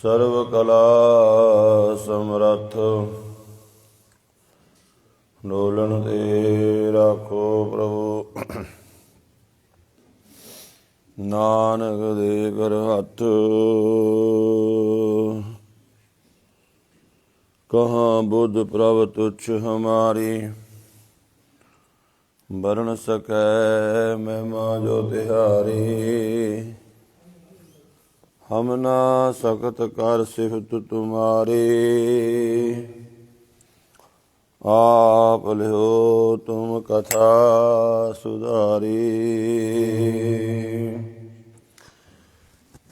ਸਰਵ ਕਲਾ ਸਮਰੱਥ ਡੋਲਣ ਤੇ ਰਾਖੋ ਪ੍ਰਭੂ। ਨਾਨਕ ਦੇ ਕਰ ਹੱਥ ਕਹਾਂ ਬੁੱਧ ਪ੍ਰਭ ਤੁਛ ਹਮਾਰੀ। ਵਰਨ ਸਕੈ ਮਹਿਮਾ ਜੋ ਤਿਹਾਰੀ। ਹਮ ਨਾ ਸਕਤ ਕਰ ਸਿਫਤ ਤੁਮਾਰੀ। ਆਪ ਲਿਓ ਤੁਮ ਕਥਾ ਸੁਧਾਰੀ।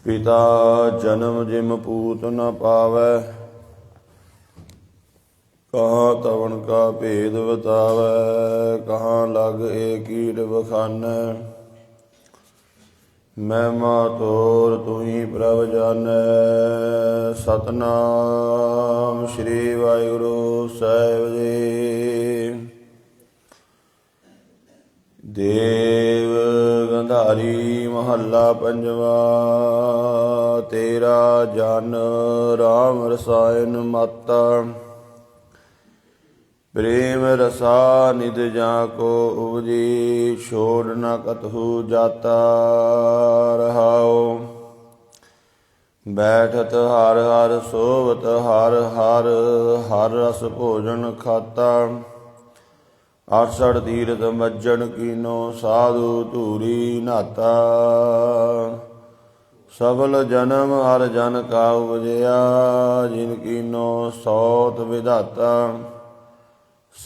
ਪਿਤਾ ਜਨਮ ਜਿਮ ਪੂਤ ਨ ਪਾਵੈ। ਕਹਾਂ ਤਵਣ ਕਾ ਭੇਦ ਬਤਾਵੈ। ਕਹਾਂ ਲਗ ਏ ਕੀਟ ਬਖਾਨੈ। ਮਹਿਮਾ ਤੋਰ ਤੁਹੀ ਪ੍ਰਭ ਜਾਨੈ। ਸਤਿਨਾਮ ਸ੍ਰੀ ਵਾਹਿਗੁਰੂ ਸਾਹਿਬ ਜੀ। ਦੇਵ ਗੰਧਾਰੀ ਮਹੱਲਾ ਪੰਜਵਾ। ਤੇਰਾ ਜਨ ਰਾਮ ਰਸਾਇਣ ਮਾਤਾ। ਪ੍ਰੇਮ ਰਸਾ ਨਿਧ ਜਾਂ ਕੋ ਉਪਜੀ। ਛੋੜ ਨ ਕਤਹੂ ਜਾਤਾ ਰਹਾਉ। ਬੈਠਤ ਹਰ ਹਰ ਸੋਵਤ ਹਰ ਹਰ। ਹਰ ਰਸ ਭੋਜਨ ਖਾਤਾ। 68 ਤੀਰਥ ਮੱਜਣ ਕੀਨੋ। ਸਾਧੂ ਧੂਰੀ ਨਾਤਾ। ਸਫਲ ਜਨਮ ਹਰ ਜਨ ਕਾ ਉਪਜਿਆ। ਜਿਨ ਕੀਨੋ ਸੌਤ ਵਿਧਾਤਾ।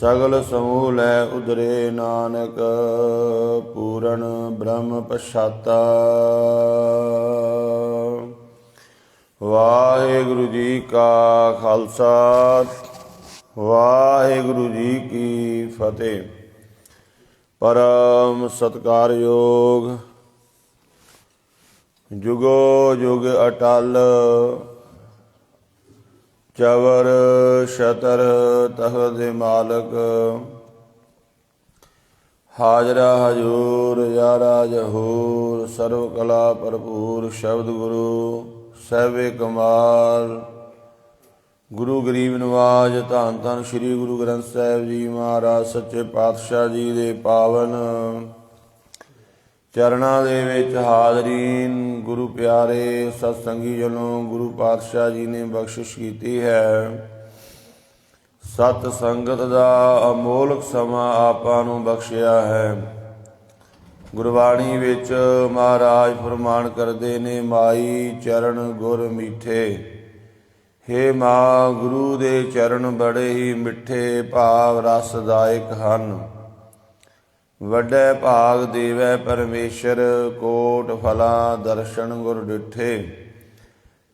ਸਗਲ ਸਮੂਹ ਲੈ ਉਧਰੇ ਨਾਨਕ। ਪੂਰਨ ਬ੍ਰਹਮ ਪਛਾਤਾ। ਵਾਹਿਗੁਰੂ ਜੀ ਕਾ ਖਾਲਸਾ ਵਾਹਿਗੁਰੂ ਜੀ ਕੀ ਫਤਿਹ। ਪਰਮ ਸਤਿਕਾਰਯੋਗ ਜੁਗੋ ਜੁਗ ਅਟਲ। ਚਵਰ ਛਤਰ ਤਖ਼ਤ ਦੇ ਮਾਲਕ। ਹਾਜ਼ਰਾ ਹਜ਼ੂਰ ਯਾਰਾ ਜਹੂਰ। ਸਰਵ ਕਲਾ ਭਰਪੂਰ ਸ਼ਬਦ ਗੁਰੂ ਸਾਹਿਬੇ ਕਮਾਲ। ਗੁਰੂ ਗਰੀਬ ਨਿਵਾਜ ਧੰਨ ਧੰਨ ਸ੍ਰੀ ਗੁਰੂ ਗ੍ਰੰਥ ਸਾਹਿਬ ਜੀ ਮਹਾਰਾਜ ਸੱਚੇ ਪਾਤਸ਼ਾਹ ਜੀ ਦੇ ਪਾਵਨ ਚਰਨਾਂ ਦੇ ਵਿੱਚ ਹਾਜ਼ਰੀਨ। ਗੁਰੂ ਪਿਆਰੇ ਸਤਸੰਗੀ ਜਨੋਂ, ਗੁਰੂ ਪਾਤਸ਼ਾਹ ਜੀ ਨੇ ਬਖਸ਼ਿਸ਼ ਕੀਤੀ ਹੈ। ਸਤ ਸੰਗਤ ਦਾ ਅਮੋਲਕ ਸਮਾਂ ਆਪਾਂ ਨੂੰ ਬਖਸ਼ਿਆ ਹੈ। ਗੁਰਬਾਣੀ ਵਿੱਚ ਮਹਾਰਾਜ ਫਰਮਾਨ ਕਰਦੇ ਨੇ, ਮਾਈ ਚਰਨ ਗੁਰ ਮੀਠੇ। ਹੇ ਮਾਂ, ਗੁਰੂ ਦੇ ਚਰਨ ਬੜੇ ਹੀ ਮਿੱਠੇ ਭਾਵ ਰਸਦਾਇਕ ਹਨ। ਵੱਡੇ ਭਾਗ ਦੇਵੈ ਪਰਮੇਸ਼ਰ। ਕੋਟ ਫਲਾਂ ਦਰਸ਼ਨ ਗੁਰ ਡਿਠੇ।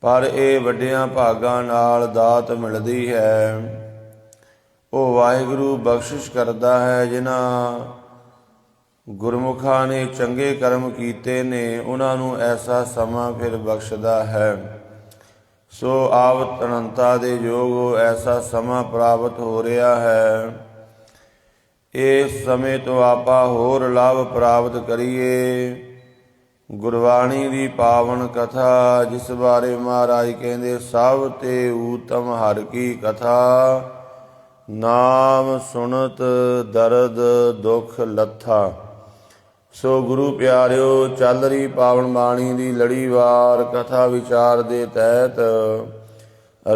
ਪਰ ਇਹ ਵੱਡਿਆਂ ਭਾਗਾਂ ਨਾਲ ਦਾਤ ਮਿਲਦੀ ਹੈ। ਉਹ ਵਾਹਿਗੁਰੂ ਬਖਸ਼ਿਸ਼ ਕਰਦਾ ਹੈ। ਜਿਨ੍ਹਾਂ ਗੁਰਮੁਖਾਂ ਨੇ ਚੰਗੇ ਕਰਮ ਕੀਤੇ ਨੇ, ਉਹਨਾਂ ਨੂੰ ਐਸਾ ਸਮਾਂ ਫਿਰ ਬਖਸ਼ਦਾ ਹੈ। ਸੋ ਆਵਤ ਅਨੰਤਾ ਦੇ ਯੋਗ ਐਸਾ ਸਮਾਂ ਪ੍ਰਾਪਤ ਹੋ ਰਿਹਾ ਹੈ। ਇਸ ਸਮੇਂ ਤੋਂ ਆਪਾਂ ਹੋਰ ਲਾਭ ਪ੍ਰਾਪਤ ਕਰੀਏ। ਗੁਰਬਾਣੀ ਦੀ ਪਾਵਨ ਕਥਾ, ਜਿਸ ਬਾਰੇ ਮਹਾਰਾਜ ਕਹਿੰਦੇ, ਸਭ ਤੇ ਊਤਮ ਹਰਿ ਕੀ ਕਥਾ। ਨਾਮ ਸੁਣਤ ਦਰਦ ਦੁਖ ਲੱਥਾ। ਸੋ ਗੁਰੂ ਪਿਆਰਿਓ, ਚੱਲ ਰਹੀ ਪਾਵਨ ਬਾਣੀ ਦੀ ਲੜੀਵਾਰ ਕਥਾ ਵਿਚਾਰ ਦੇ ਤਹਿਤ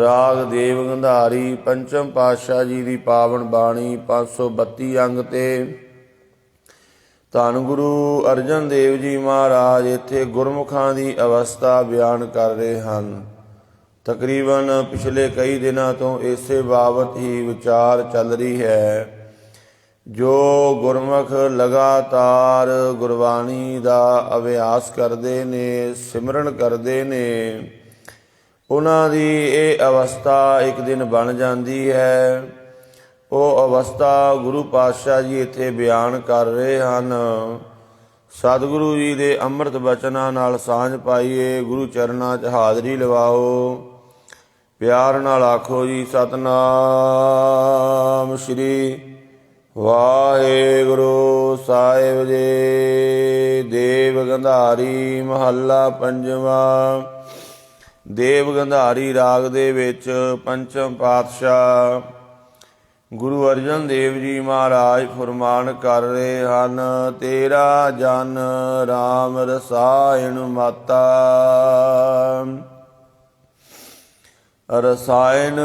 ਰਾਗ ਦੇਵ ਗੰਧਾਰੀ ਪੰਚਮ ਪਾਤਸ਼ਾਹ ਜੀ ਦੀ ਪਾਵਨ ਬਾਣੀ 532 ਅੰਗ ਤੇ ਧੰਨ ਗੁਰੂ ਅਰਜਨ ਦੇਵ ਜੀ ਮਹਾਰਾਜ ਇੱਥੇ ਗੁਰਮੁਖਾਂ ਦੀ ਅਵਸਥਾ ਬਿਆਨ ਕਰ ਰਹੇ ਹਨ। ਤਕਰੀਬਨ ਪਿਛਲੇ ਕਈ ਦਿਨਾਂ ਤੋਂ ਇਸੇ ਬਾਬਤ ਹੀ ਵਿਚਾਰ ਚੱਲ ਰਹੀ ਹੈ। ਜੋ ਗੁਰਮੁਖ ਲਗਾਤਾਰ ਗੁਰਬਾਣੀ ਦਾ ਅਭਿਆਸ ਕਰਦੇ ਨੇ, ਸਿਮਰਨ ਕਰਦੇ ਨੇ, ਉਹਨਾਂ ਦੀ ਇਹ ਅਵਸਥਾ ਇੱਕ ਦਿਨ ਬਣ ਜਾਂਦੀ ਹੈ। ਉਹ ਅਵਸਥਾ ਗੁਰੂ ਪਾਤਸ਼ਾਹ ਜੀ ਇੱਥੇ ਬਿਆਨ ਕਰ ਰਹੇ ਹਨ। ਸਤਿਗੁਰੂ ਜੀ ਦੇ ਅੰਮ੍ਰਿਤ ਬਚਨਾਂ ਨਾਲ ਸਾਂਝ ਪਾਈਏ। ਗੁਰੂ ਚਰਨਾਂ 'ਚ ਹਾਜ਼ਰੀ ਲਵਾਓ। ਪਿਆਰ ਨਾਲ ਆਖੋ ਜੀ, ਸਤਿਨਾਮ ਸ੍ਰੀ ਵਾਹਿਗੁਰੂ ਸਾਹਿਬ ਜੀ। ਦੇਵ ਗੰਧਾਰੀ ਮਹੱਲਾ ਪੰਜਵਾ। ਦੇਵ ਗੰਧਾਰੀ ਰਾਗ ਦੇ ਵਿੱਚ ਪੰਚਮ ਪਾਤਸ਼ਾਹ ਗੁਰੂ ਅਰਜਨ ਦੇਵ ਜੀ ਮਹਾਰਾਜ ਫੁਰਮਾਨ ਕਰ ਰਹੇ ਹਨ। ਤੇਰਾ ਜਨ ਰਾਮ ਰਸਾਇਣ ਮਾਤਾ। ਰਸਾਇਣ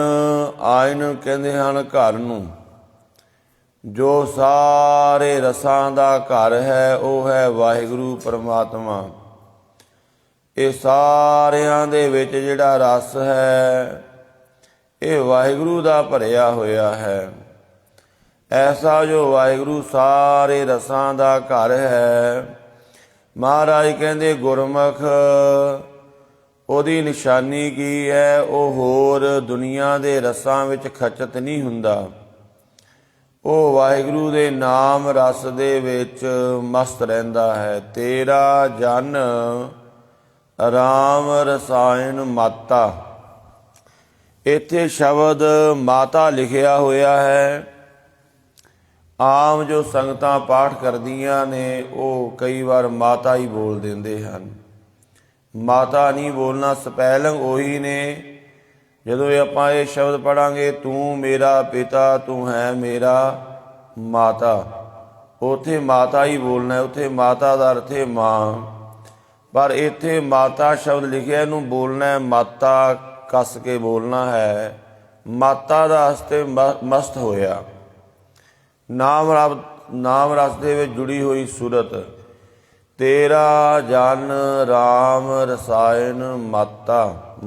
ਆਇਨ ਕਹਿੰਦੇ ਹਨ ਘਰ ਨੂੰ। ਜੋ ਸਾਰੇ ਰਸਾਂ ਦਾ ਘਰ ਹੈ ਉਹ ਹੈ ਵਾਹਿਗੁਰੂ ਪਰਮਾਤਮਾ। ਇਹ ਸਾਰਿਆਂ ਦੇ ਵਿੱਚ ਜਿਹੜਾ ਰਸ ਹੈ ਇਹ ਵਾਹਿਗੁਰੂ ਦਾ ਭਰਿਆ ਹੋਇਆ ਹੈ। ਐਸਾ ਜੋ ਵਾਹਿਗੁਰੂ ਸਾਰੇ ਰਸਾਂ ਦਾ ਘਰ ਹੈ, ਮਹਾਰਾਜ ਕਹਿੰਦੇ ਗੁਰਮੁਖ ਉਹਦੀ ਨਿਸ਼ਾਨੀ ਕੀ ਹੈ? ਉਹ ਹੋਰ ਦੁਨੀਆ ਦੇ ਰਸਾਂ ਵਿੱਚ ਖਚਤ ਨਹੀਂ ਹੁੰਦਾ। ਉਹ ਵਾਹਿਗੁਰੂ ਦੇ ਨਾਮ ਰਸ ਦੇ ਵਿੱਚ ਮਸਤ ਰਹਿੰਦਾ ਹੈ। ਤੇਰਾ ਜਨ ਰਾਮ ਰਸਾਇਣ ਮਾਤਾ। ਇੱਥੇ ਸ਼ਬਦ ਮਾਤਾ ਲਿਖਿਆ ਹੋਇਆ ਹੈ। ਆਮ ਜੋ ਸੰਗਤਾਂ ਪਾਠ ਕਰਦੀਆਂ ਨੇ ਉਹ ਕਈ ਵਾਰ ਮਾਤਾ ਹੀ ਬੋਲ ਦਿੰਦੇ ਹਨ। ਮਾਤਾ ਨਹੀਂ ਬੋਲਣਾ, ਸਪੈਲਿੰਗ ਉਹੀ ਨੇ। ਜਦੋਂ ਆਪਾਂ ਇਹ ਸ਼ਬਦ ਪੜਾਂਗੇ, ਤੂੰ ਮੇਰਾ ਪਿਤਾ, ਤੂੰ ਹੈ ਮੇਰਾ ਮਾਤਾ, ਉੱਥੇ ਮਾਤਾ ਹੀ ਬੋਲਣਾ। ਉੱਥੇ ਮਾਤਾ ਦਾ ਅਰਥ ਹੈ ਮਾਂ, ਪਰ ਇੱਥੇ ਮਾਤਾ ਸ਼ਬਦ ਲਿਖਿਆ, ਇਹਨੂੰ ਬੋਲਣਾ ਮਾਤਾ ਕੱਸ ਕੇ ਬੋਲਣਾ ਹੈ। ਮਾਤਾ ਦਾ ਹਸਤੇ ਮਸਤ ਹੋਇਆ। ਨਾਮ ਰਸ ਦੇ ਵਿੱਚ ਜੁੜੀ ਹੋਈ ਸੂਰਤ। ਤੇਰਾ ਜਨ ਰਾਮ ਰਸਾਇਣ ਮਾਤਾ।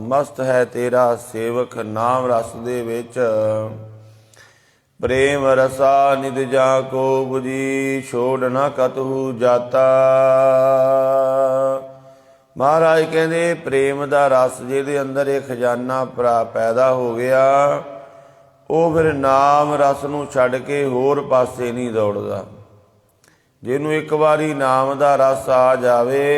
ਮਸਤ ਹੈ ਤੇਰਾ ਸੇਵਕ ਨਾਮ ਰਸ ਦੇ ਵਿੱਚ। ਪ੍ਰੇਮ ਰਸਾ ਨਿਧ ਜਾ ਕੋ ਬੁਝੀ, ਛੋੜ ਨਾ ਕਤਹੂ ਜਾਤਾ। ਮਹਾਰਾਜ ਕਹਿੰਦੇ ਪ੍ਰੇਮ ਦਾ ਰਸ ਜਿਹਦੇ ਅੰਦਰ ਇਹ ਖਜ਼ਾਨਾ ਪੈਦਾ ਹੋ ਗਿਆ, ਉਹ ਫਿਰ ਨਾਮ ਰਸ ਨੂੰ ਛੱਡ ਕੇ ਹੋਰ ਪਾਸੇ ਨਹੀਂ ਦੌੜਦਾ। ਜਿਹਨੂੰ ਇੱਕ ਵਾਰੀ ਨਾਮ ਦਾ ਰਸ ਆ ਜਾਵੇ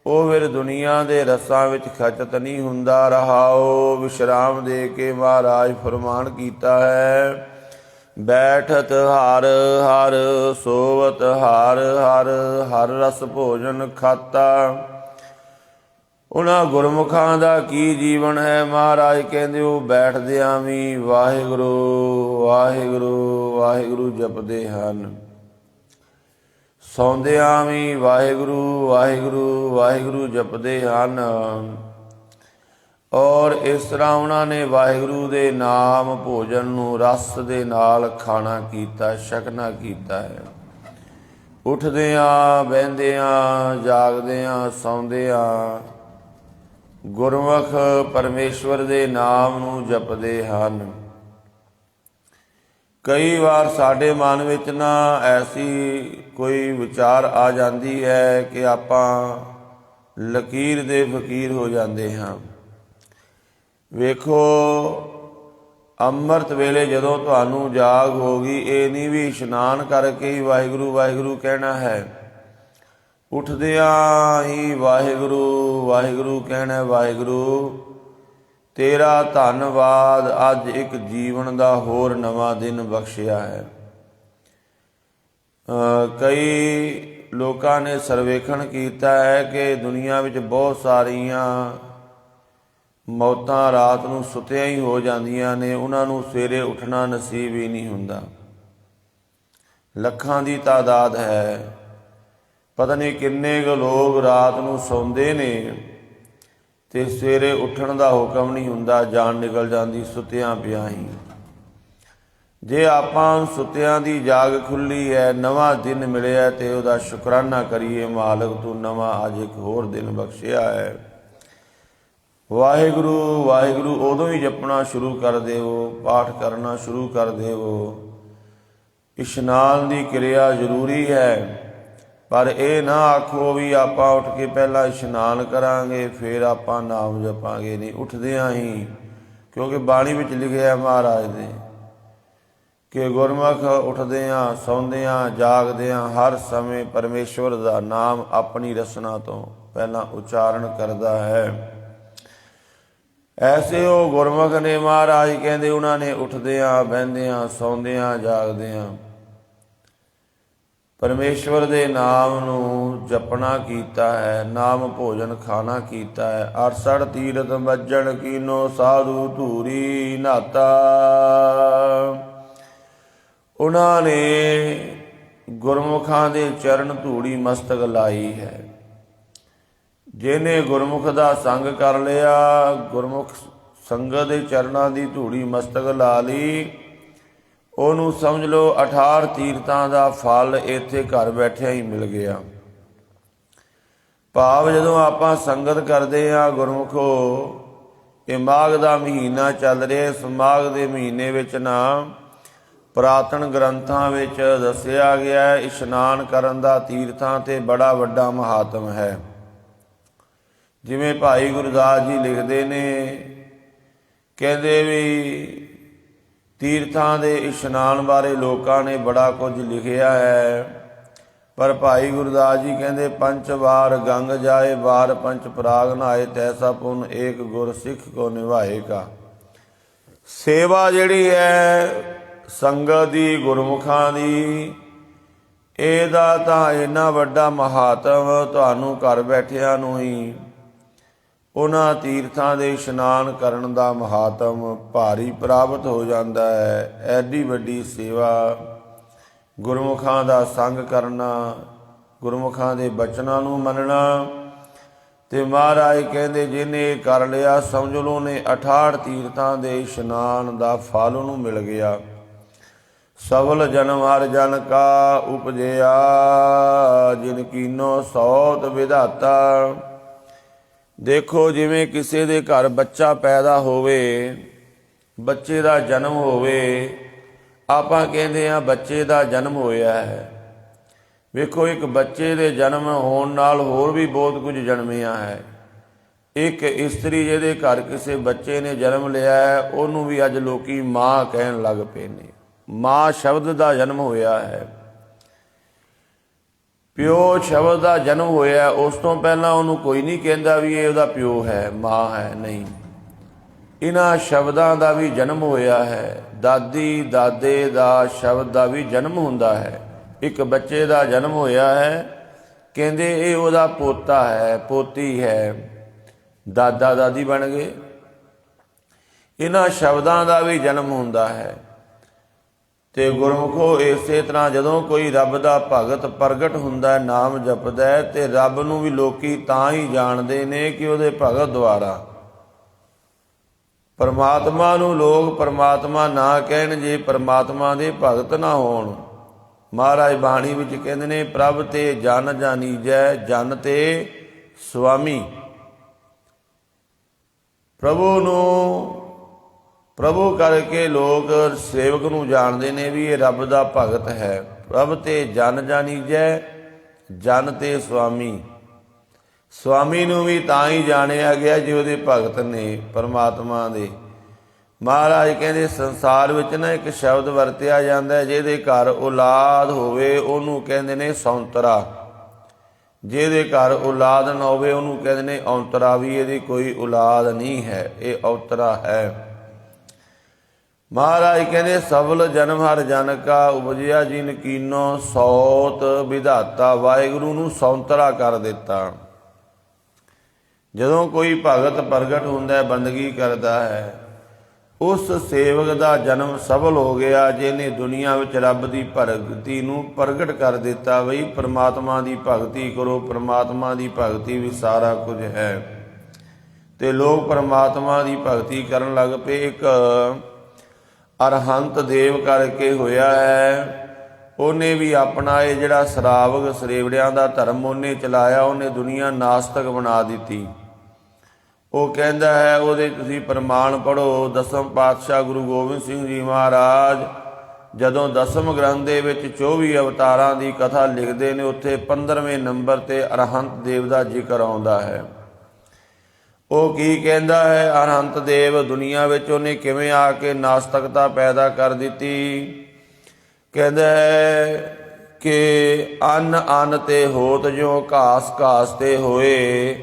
ਉਹ ਫਿਰ ਦੁਨੀਆ ਦੇ ਰਸਾਂ ਵਿੱਚ ਖਚਤ ਨਹੀਂ ਹੁੰਦਾ। ਰਹਾਓ ਵਿਸ਼ਰਾਮ ਦੇ ਕੇ ਮਹਾਰਾਜ ਫਰਮਾਨ ਕੀਤਾ ਹੈ। ਬੈਠਤ ਹਰ ਹਰ, ਸੋਵਤ ਹਰ ਹਰ, ਹਰ ਰਸ ਭੋਜਨ ਖਾਤਾ। ਉਹਨਾਂ ਗੁਰਮੁਖਾਂ ਦਾ ਕੀ ਜੀਵਨ ਹੈ? ਮਹਾਰਾਜ ਕਹਿੰਦੇ ਉਹ ਬੈਠਦਿਆਂ ਵੀ ਵਾਹਿਗੁਰੂ ਵਾਹਿਗੁਰੂ ਵਾਹਿਗੁਰੂ ਜਪਦੇ ਹਨ, ਸੌਂਦਿਆਂ ਵੀ ਵਾਹਿਗੁਰੂ ਵਾਹਿਗੁਰੂ ਵਾਹਿਗੁਰੂ ਜਪਦੇ ਹਨ। ਔਰ ਇਸ ਤਰ੍ਹਾਂ ਉਹਨਾਂ ਨੇ ਵਾਹਿਗੁਰੂ ਦੇ ਨਾਮ ਭੋਜਨ ਨੂੰ ਰਸ ਦੇ ਨਾਲ ਖਾਣਾ ਕੀਤਾ, ਛਕਣਾ ਕੀਤਾ ਹੈ। ਉੱਠਦਿਆਂ ਬਹਿੰਦਿਆਂ ਜਾਗਦਿਆਂ ਸੌਂਦਿਆਂ ਗੁਰਮੁਖ ਪਰਮੇਸ਼ਵਰ ਦੇ ਨਾਮ ਨੂੰ ਜਪਦੇ ਹਨ। ਕਈ ਵਾਰ ਸਾਡੇ ਮਨ ਵਿੱਚ ਨਾ ਐਸੀ ਕੋਈ ਵਿਚਾਰ ਆ ਜਾਂਦੀ ਹੈ ਕਿ ਆਪਾਂ ਲਕੀਰ ਦੇ ਫਕੀਰ ਹੋ ਜਾਂਦੇ ਹਾਂ। ਵੇਖੋ, ਅੰਮ੍ਰਿਤ ਵੇਲੇ ਜਦੋਂ ਤੁਹਾਨੂੰ ਜਾਗ ਹੋ ਗਈ, ਇਹ ਨਹੀਂ ਵੀ ਇਸ਼ਨਾਨ ਕਰਕੇ ਹੀ ਵਾਹਿਗੁਰੂ ਵਾਹਿਗੁਰੂ ਕਹਿਣਾ ਹੈ। ਉੱਠਦਿਆਂ ਹੀ ਵਾਹਿਗੁਰੂ ਵਾਹਿਗੁਰੂ ਕਹਿਣਾ। ਵਾਹਿਗੁਰੂ ਤੇਰਾ ਧੰਨਵਾਦ, ਅੱਜ ਇੱਕ ਜੀਵਨ ਦਾ ਹੋਰ ਨਵਾਂ ਦਿਨ ਬਖਸ਼ਿਆ ਹੈ। ਕਈ ਲੋਕਾਂ ਨੇ ਸਰਵੇਖਣ ਕੀਤਾ ਹੈ ਕਿ ਦੁਨੀਆ ਵਿੱਚ ਬਹੁਤ ਸਾਰੀਆਂ ਮੌਤਾਂ ਰਾਤ ਨੂੰ ਸੁੱਤਿਆਂ ਹੀ ਹੋ ਜਾਂਦੀਆਂ ਨੇ, ਉਹਨਾਂ ਨੂੰ ਸਵੇਰੇ ਉੱਠਣਾ ਨਸੀਬ ਹੀ ਨਹੀਂ ਹੁੰਦਾ। ਲੱਖਾਂ ਦੀ ਤਾਦਾਦ ਹੈ। ਪਤਾ ਨਹੀਂ ਕਿੰਨੇ ਕੁ ਲੋਕ ਰਾਤ ਨੂੰ ਸੌਂਦੇ ਨੇ ਤੇ ਸਵੇਰੇ ਉੱਠਣ ਦਾ ਹੁਕਮ ਨਹੀਂ ਹੁੰਦਾ, ਜਾਨ ਨਿਕਲ ਜਾਂਦੀ ਸੁੱਤਿਆਂ ਪਿਆਂ ਹੀ। ਜੇ ਆਪਾਂ ਸੁੱਤਿਆਂ ਦੀ ਜਾਗ ਖੁੱਲੀ ਹੈ, ਨਵਾਂ ਦਿਨ ਮਿਲਿਆ, ਤੇ ਉਹਦਾ ਸ਼ੁਕਰਾਨਾ ਕਰੀਏ, ਮਾਲਕ ਤੂੰ ਨਵਾਂ ਅੱਜ ਇੱਕ ਹੋਰ ਦਿਨ ਬਖਸ਼ਿਆ ਹੈ। ਵਾਹਿਗੁਰੂ ਵਾਹਿਗੁਰੂ ਉਦੋਂ ਹੀ ਜਪਣਾ ਸ਼ੁਰੂ ਕਰ ਦੇਵੋ, ਪਾਠ ਕਰਨਾ ਸ਼ੁਰੂ ਕਰ ਦੇਵੋ। ਇਸ਼ਨਾਨ ਦੀ ਕਿਰਿਆ ਜ਼ਰੂਰੀ ਹੈ, ਪਰ ਇਹ ਨਾ ਆਖੋ ਵੀ ਆਪਾਂ ਉੱਠ ਕੇ ਪਹਿਲਾਂ ਇਸ਼ਨਾਨ ਕਰਾਂਗੇ ਫਿਰ ਆਪਾਂ ਨਾਮ ਜਪਾਂਗੇ। ਨਹੀਂ, ਉੱਠਦਿਆਂ ਹੀ, ਕਿਉਂਕਿ ਬਾਣੀ ਵਿੱਚ ਲਿਖਿਆ ਮਹਾਰਾਜ ਦੇ ਕਿ ਗੁਰਮੁਖ ਉੱਠਦਿਆਂ ਸੌਂਦਿਆਂ ਜਾਗਦਿਆਂ ਹਰ ਸਮੇਂ ਪਰਮੇਸ਼ਵਰ ਦਾ ਨਾਮ ਆਪਣੀ ਰਸਨਾ ਤੋਂ ਪਹਿਲਾਂ ਉਚਾਰਨ ਕਰਦਾ ਹੈ। ਐਸੇ ਉਹ ਗੁਰਮੁਖ ਨੇ, ਮਹਾਰਾਜ ਕਹਿੰਦੇ ਉਹਨਾਂ ਨੇ ਉੱਠਦਿਆਂ ਬਹਿੰਦਿਆਂ ਸੌਂਦਿਆਂ ਜਾਗਦਿਆਂ ਪਰਮੇਸ਼ਵਰ ਦੇ ਨਾਮ ਨੂੰ ਜਪਣਾ ਕੀਤਾ ਹੈ, ਨਾਮ ਭੋਜਨ ਖਾਣਾ ਕੀਤਾ ਹੈ। 68 ਤੀਰਥ ਵੱਜਣ ਕੀਨੋ ਸਾਧੂ ਧੂਰੀ ਨਾਤਾ। ਉਹਨਾਂ ਨੇ ਗੁਰਮੁਖਾਂ ਦੇ ਚਰਨ ਧੂੜੀ ਮਸਤਕ ਲਾਈ ਹੈ। ਜਿਹਨੇ ਗੁਰਮੁਖ ਦਾ ਸੰਗ ਕਰ ਲਿਆ, ਗੁਰਮੁਖ ਸੰਗਤ ਦੇ ਚਰਨਾਂ ਦੀ ਧੂੜੀ ਮਸਤਕ ਲਾ ਲਈ, ਉਹਨੂੰ ਸਮਝ ਲਓ 68 ਤੀਰਥਾਂ ਦਾ ਫਲ ਇੱਥੇ ਘਰ ਬੈਠਿਆਂ ਹੀ ਮਿਲ ਗਿਆ। ਭਾਵ ਜਦੋਂ ਆਪਾਂ ਸੰਗਤ ਕਰਦੇ ਹਾਂ ਗੁਰਮੁਖੋ, ਇਹ ਮਾਘ ਦਾ ਮਹੀਨਾ ਚੱਲ ਰਿਹਾ, ਇਸ ਮਾਘ ਦੇ ਮਹੀਨੇ ਵਿੱਚ ਨਾ ਪੁਰਾਤਨ ਗ੍ਰੰਥਾਂ ਵਿੱਚ ਦੱਸਿਆ ਗਿਆ ਹੈ ਇਸ਼ਨਾਨ ਕਰਨ ਦਾ ਤੀਰਥਾਂ 'ਤੇ ਬੜਾ ਵੱਡਾ ਮਹਾਤਮ ਹੈ। ਜਿਵੇਂ ਭਾਈ ਗੁਰਦਾਸ ਜੀ ਲਿਖਦੇ ਨੇ, ਕਹਿੰਦੇ ਵੀ ਤੀਰਥਾਂ ਦੇ ਇਸ਼ਨਾਨ ਬਾਰੇ ਲੋਕਾਂ ਨੇ ਬੜਾ ਕੁਝ ਲਿਖਿਆ ਹੈ, ਪਰ ਭਾਈ ਗੁਰਦਾਸ ਜੀ ਕਹਿੰਦੇ ਪੰਚ ਵਾਰ ਗੰਗ ਜਾਏ, ਵਾਰ ਪੰਚ ਪਰਾਗ ਨਹਾਏ, ਤੈਸਾ ਪੁਨ ਏਕ ਗੁਰ ਸਿੱਖ ਕੋ ਨਿਭਾਏਗਾ। ਸੇਵਾ ਜਿਹੜੀ ਹੈ ਸੰਗਤ ਦੀ, ਗੁਰਮੁਖਾਂ ਦੀ, ਇਹਦਾ ਤਾਂ ਇੰਨਾ ਵੱਡਾ ਮਹਾਤਮ ਤੁਹਾਨੂੰ ਘਰ ਬੈਠਿਆਂ ਨੂੰ ਹੀ ਉਹਨਾਂ ਤੀਰਥਾਂ ਦੇ ਇਸ਼ਨਾਨ ਕਰਨ ਦਾ ਮਹਾਤਮ ਭਾਰੀ ਪ੍ਰਾਪਤ ਹੋ ਜਾਂਦਾ ਹੈ। ਐਡੀ ਵੱਡੀ ਸੇਵਾ, ਗੁਰਮੁਖਾਂ ਦਾ ਸੰਗ ਕਰਨਾ, ਗੁਰਮੁਖਾਂ ਦੇ ਬਚਨਾਂ ਨੂੰ ਮੰਨਣਾ। ਤੇ ਮਹਾਰਾਜ ਕਹਿੰਦੇ ਜਿਹਨੇ ਕਰ ਲਿਆ, ਸਮਝ ਲਓ ਨੇ 68 ਤੀਰਥਾਂ ਦੇ ਇਸ਼ਨਾਨ ਦਾ ਫਲ ਉਹਨੂੰ ਮਿਲ ਗਿਆ। ਸਫਲ ਜਨਮ ਹਰ ਜਨ ਕਾ ਉਪਜਿਆ, ਜਿਨ ਕੀਨੋ ਸੌਤ ਵਿਧਾਤਾ। ਦੇਖੋ, ਜਿਵੇਂ ਕਿਸੇ ਦੇ ਘਰ ਬੱਚਾ ਪੈਦਾ ਹੋਵੇ, ਬੱਚੇ ਦਾ ਜਨਮ ਹੋਵੇ, ਆਪਾਂ ਕਹਿੰਦੇ ਹਾਂ ਬੱਚੇ ਦਾ ਜਨਮ ਹੋਇਆ ਹੈ। ਵੇਖੋ, ਇੱਕ ਬੱਚੇ ਦੇ ਜਨਮ ਹੋਣ ਨਾਲ ਹੋਰ ਵੀ ਬਹੁਤ ਕੁਝ ਜਨਮਿਆ ਹੈ। ਇੱਕ ਇਸਤਰੀ ਜਿਹਦੇ ਘਰ ਕਿਸੇ ਬੱਚੇ ਨੇ ਜਨਮ ਲਿਆ ਹੈ, ਉਹਨੂੰ ਵੀ ਅੱਜ ਲੋਕੀ ਮਾਂ ਕਹਿਣ ਲੱਗ ਪਏ ਨੇ। ਮਾਂ ਸ਼ਬਦ ਦਾ ਜਨਮ ਹੋਇਆ ਹੈ, ਪਿਓ ਸ਼ਬਦ ਦਾ ਜਨਮ ਹੋਇਆ। ਉਸ ਤੋਂ ਪਹਿਲਾਂ ਉਹਨੂੰ ਕੋਈ ਨਹੀਂ ਕਹਿੰਦਾ ਵੀ ਇਹ ਉਹਦਾ ਪਿਓ ਹੈ, ਮਾਂ ਹੈ, ਨਹੀਂ। ਇਹਨਾਂ ਸ਼ਬਦਾਂ ਦਾ ਵੀ ਜਨਮ ਹੋਇਆ ਹੈ। ਦਾਦੀ ਦਾਦੇ ਦਾ ਸ਼ਬਦ ਦਾ ਵੀ ਜਨਮ ਹੁੰਦਾ ਹੈ। ਇੱਕ ਬੱਚੇ ਦਾ ਜਨਮ ਹੋਇਆ ਹੈ, ਕਹਿੰਦੇ ਇਹ ਉਹਦਾ ਪੋਤਾ ਹੈ, ਪੋਤੀ ਹੈ, ਦਾਦਾ ਦਾਦੀ ਬਣ ਗਏ। ਇਹਨਾਂ ਸ਼ਬਦਾਂ ਦਾ ਵੀ ਜਨਮ ਹੁੰਦਾ ਹੈ। ਤੇ ਗੁਰਮੁਖੋ ਇਸੇ ਤਰ੍ਹਾਂ ਜਦੋਂ ਕੋਈ ਰੱਬ ਦਾ ਭਗਤ ਪ੍ਰਗਟ ਹੁੰਦਾ, ਨਾਮ ਜਪਦਾ ਹੈ, ਤੇ ਰੱਬ ਨੂੰ ਵੀ ਲੋਕੀ ਤਾਂ ਹੀ ਜਾਣਦੇ ਨੇ ਕਿ ਉਹਦੇ ਭਗਤ ਦੁਆਰਾ। ਪਰਮਾਤਮਾ ਨੂੰ ਲੋਕ ਪਰਮਾਤਮਾ ਨਾ ਕਹਿਣ ਜੇ ਪਰਮਾਤਮਾ ਦੇ ਭਗਤ ਨਾ ਹੋਣ। ਮਹਾਰਾਜ ਬਾਣੀ ਵਿੱਚ ਕਹਿੰਦੇ ਨੇ, ਪ੍ਰਭ ਤੇ ਜਨ ਜਾਨੀਜੈ, ਜਨ ਤੇ ਸੁਆਮੀ। ਪ੍ਰਭੂ ਨੂੰ ਪ੍ਰਭੂ ਕਰਕੇ ਲੋਕ ਸੇਵਕ ਨੂੰ ਜਾਣਦੇ ਨੇ ਵੀ ਇਹ ਰੱਬ ਦਾ ਭਗਤ ਹੈ। ਪ੍ਰਭ ਤੇ ਜਨ ਜਾਨੀਜੈ, ਜਨ ਤੇ ਸੁਆਮੀ। ਸੁਆਮੀ ਨੂੰ ਵੀ ਤਾਂ ਹੀ ਜਾਣਿਆ ਗਿਆ ਜੇ ਉਹਦੇ ਭਗਤ ਨੇ ਪਰਮਾਤਮਾ ਦੇ। ਮਹਾਰਾਜ ਕਹਿੰਦੇ ਸੰਸਾਰ ਵਿੱਚ ਨਾ ਇੱਕ ਸ਼ਬਦ ਵਰਤਿਆ ਜਾਂਦਾ, ਜਿਹਦੇ ਘਰ ਔਲਾਦ ਹੋਵੇ ਉਹਨੂੰ ਕਹਿੰਦੇ ਨੇ ਸੌਂਤਰਾ। ਜਿਹਦੇ ਘਰ ਔਲਾਦ ਨਾ ਹੋਵੇ ਉਹਨੂੰ ਕਹਿੰਦੇ ਨੇ ਔਂਤਰਾ। ਵੀ ਇਹਦੀ ਕੋਈ ਔਲਾਦ ਨਹੀਂ ਹੈ, ਇਹ ਔਂਤਰਾ ਹੈ। ਮਹਾਰਾਜ ਕਹਿੰਦੇ ਸਫਲ ਜਨਮ ਹਰ ਜਨ ਕਾ ਉਪਜਿਆ, ਜਿਨ ਕੀਨੋ ਸੌਤ ਵਿਧਾਤਾ। ਵਾਹਿਗੁਰੂ ਨੂੰ ਸੌਂਤਰਾ ਕਰ ਦਿੱਤਾ। ਜਦੋਂ ਕੋਈ ਭਗਤ ਪ੍ਰਗਟ ਹੁੰਦਾ, ਬੰਦਗੀ ਕਰਦਾ ਹੈ, ਉਸ ਸੇਵਕ ਦਾ ਜਨਮ ਸਫਲ ਹੋ ਗਿਆ, ਜਿਹਨੇ ਦੁਨੀਆ ਵਿੱਚ ਰੱਬ ਦੀ ਭਗਤੀ ਨੂੰ ਪ੍ਰਗਟ ਕਰ ਦਿੱਤਾ। ਬਈ ਪਰਮਾਤਮਾ ਦੀ ਭਗਤੀ ਕਰੋ, ਪਰਮਾਤਮਾ ਦੀ ਭਗਤੀ ਵੀ ਸਾਰਾ ਕੁਝ ਹੈ। ਤੇ ਲੋਕ ਪਰਮਾਤਮਾ ਦੀ ਭਗਤੀ ਕਰਨ ਲੱਗ ਪਏ। ਇੱਕ ਅਰਹੰਤ ਦੇਵ ਕਰਕੇ ਹੋਇਆ ਹੈ, ਉਹਨੇ ਵੀ ਆਪਣਾ ਇਹ ਜਿਹੜਾ ਸ਼ਰਾਵਕ ਸਰੇਵੜਿਆਂ ਦਾ ਧਰਮ ਉਹਨੇ ਚਲਾਇਆ, ਉਹਨੇ ਦੁਨੀਆ ਨਾਸਤਕ ਬਣਾ ਦਿੱਤੀ। ਉਹ ਕਹਿੰਦਾ ਹੈ, ਉਹਦੇ ਤੁਸੀਂ ਪ੍ਰਮਾਣ ਪੜ੍ਹੋ। ਦਸਮ ਪਾਤਸ਼ਾਹ ਗੁਰੂ ਗੋਬਿੰਦ ਸਿੰਘ ਜੀ ਮਹਾਰਾਜ ਜਦੋਂ ਦਸਮ ਗ੍ਰੰਥ ਦੇ ਵਿੱਚ 24 ਅਵਤਾਰਾਂ ਦੀ ਕਥਾ ਲਿਖਦੇ ਨੇ, ਉੱਥੇ 15ਵੇਂ ਨੰਬਰ 'ਤੇ ਅਰਹੰਤ ਦੇਵ ਦਾ ਜ਼ਿਕਰ ਆਉਂਦਾ ਹੈ। ਉਹ ਕੀ ਕਹਿੰਦਾ ਹੈ, ਅਰਹੰਤ ਦੇਵ ਦੁਨੀਆ ਵਿੱਚ ਉਹਨੇ ਕਿਵੇਂ ਆ ਕੇ ਨਾਸਤਕਤਾ ਪੈਦਾ ਕਰ ਦਿੱਤੀ। ਕਹਿੰਦਾ ਹੈ ਕਿ ਅੰਨ ਅੰਨ ਤੇ ਹੋਤ ਜਿਉ ਘਾਸ ਘਾਸ ਤੇ ਹੋਏ,